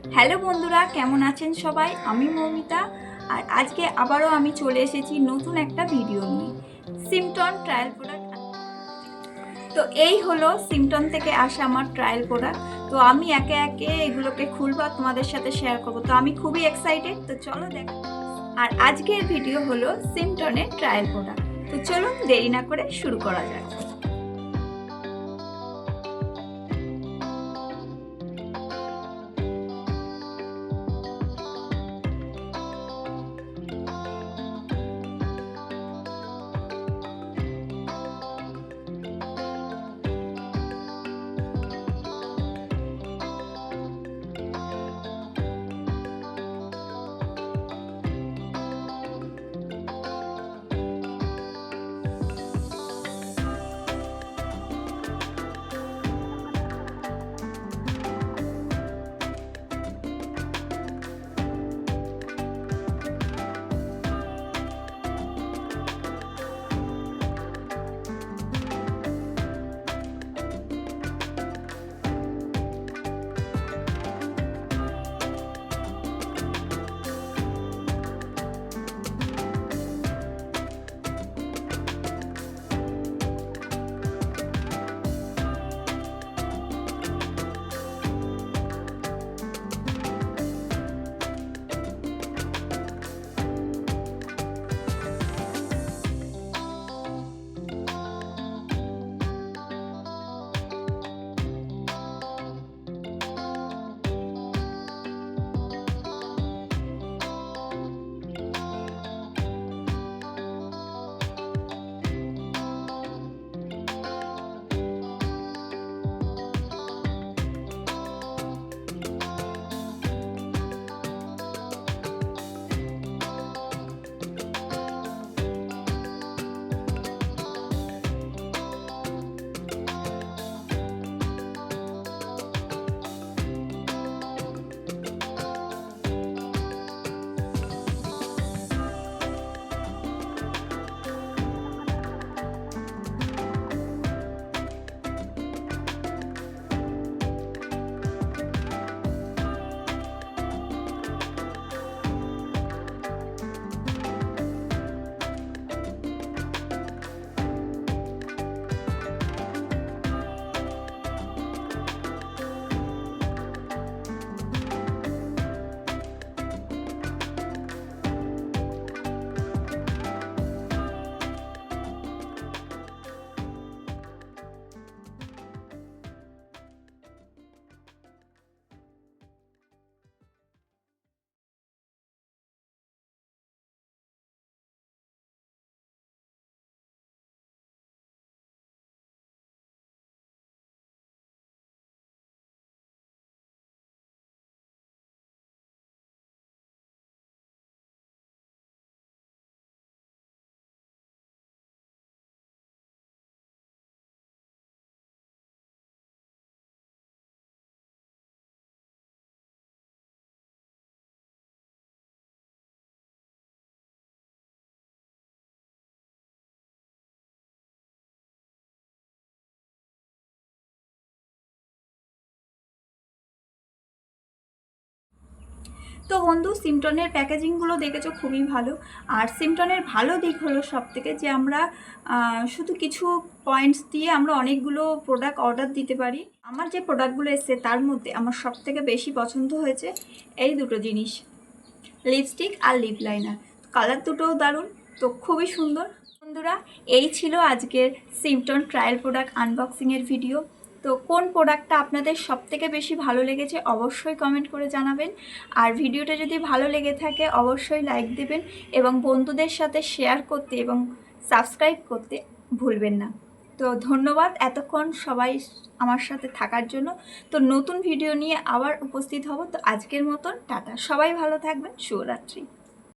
Hello বন্ধুরা, কেমন আছেন সবাই? আমি মৌমিতা। আর আজকে আবারও আমি চলে এসেছি নতুন একটা ভিডিও নিয়ে, সিমটন ট্রায়াল প্রোডাক্ট। তো এই হলো সিমটন থেকে আসা আমার ট্রায়াল প্রোডাক্ট। তো আমি একে একে এগুলোকে খুলবো, তোমাদের সাথে শেয়ার করবো। তো আমি খুবই এক্সাইটেড, তো চলো দেখ। আর আজকের ভিডিও হলো সিমটনের ট্রায়াল প্রোডাক্ট। তো চলুন দেরি না করে শুরু করা যাক। তো বন্ধু, সিমটনের প্যাকেজিংগুলো দেখেছো, খুবই ভালো। আর সিমটনের ভালো দিক হলো সবথেকে যে আমরা শুধু কিছু পয়েন্টস দিয়ে আমরা অনেকগুলো প্রোডাক্ট অর্ডার দিতে পারি। আমার যে প্রোডাক্টগুলো এসছে তার মধ্যে আমার সবথেকে বেশি পছন্দ হয়েছে এই দুটো জিনিস, লিপস্টিক আর লিপ লাইনার। কালার দুটোও দারুণ, তো খুবই সুন্দর। বন্ধুরা, এই ছিল আজকের সিমটন ট্রায়াল প্রোডাক্ট আনবক্সিংয়ের ভিডিও। তো কোন প্রোডাক্টটা আপনাদের সবথেকে বেশি ভালো লেগেছে অবশ্যই কমেন্ট করে জানাবেন। আর ভিডিওটা যদি ভালো লেগে থাকে অবশ্যই লাইক দেবেন এবং বন্ধুদের সাথে শেয়ার করতে এবং সাবস্ক্রাইব করতে ভুলবেন না। তো ধন্যবাদ এতক্ষণ সবাই আমার সাথে থাকার জন্য। তো নতুন ভিডিও নিয়ে আবার উপস্থিত হব। তো আজকের মতন টাটা, সবাই ভালো থাকবেন, শুভরাত্রি।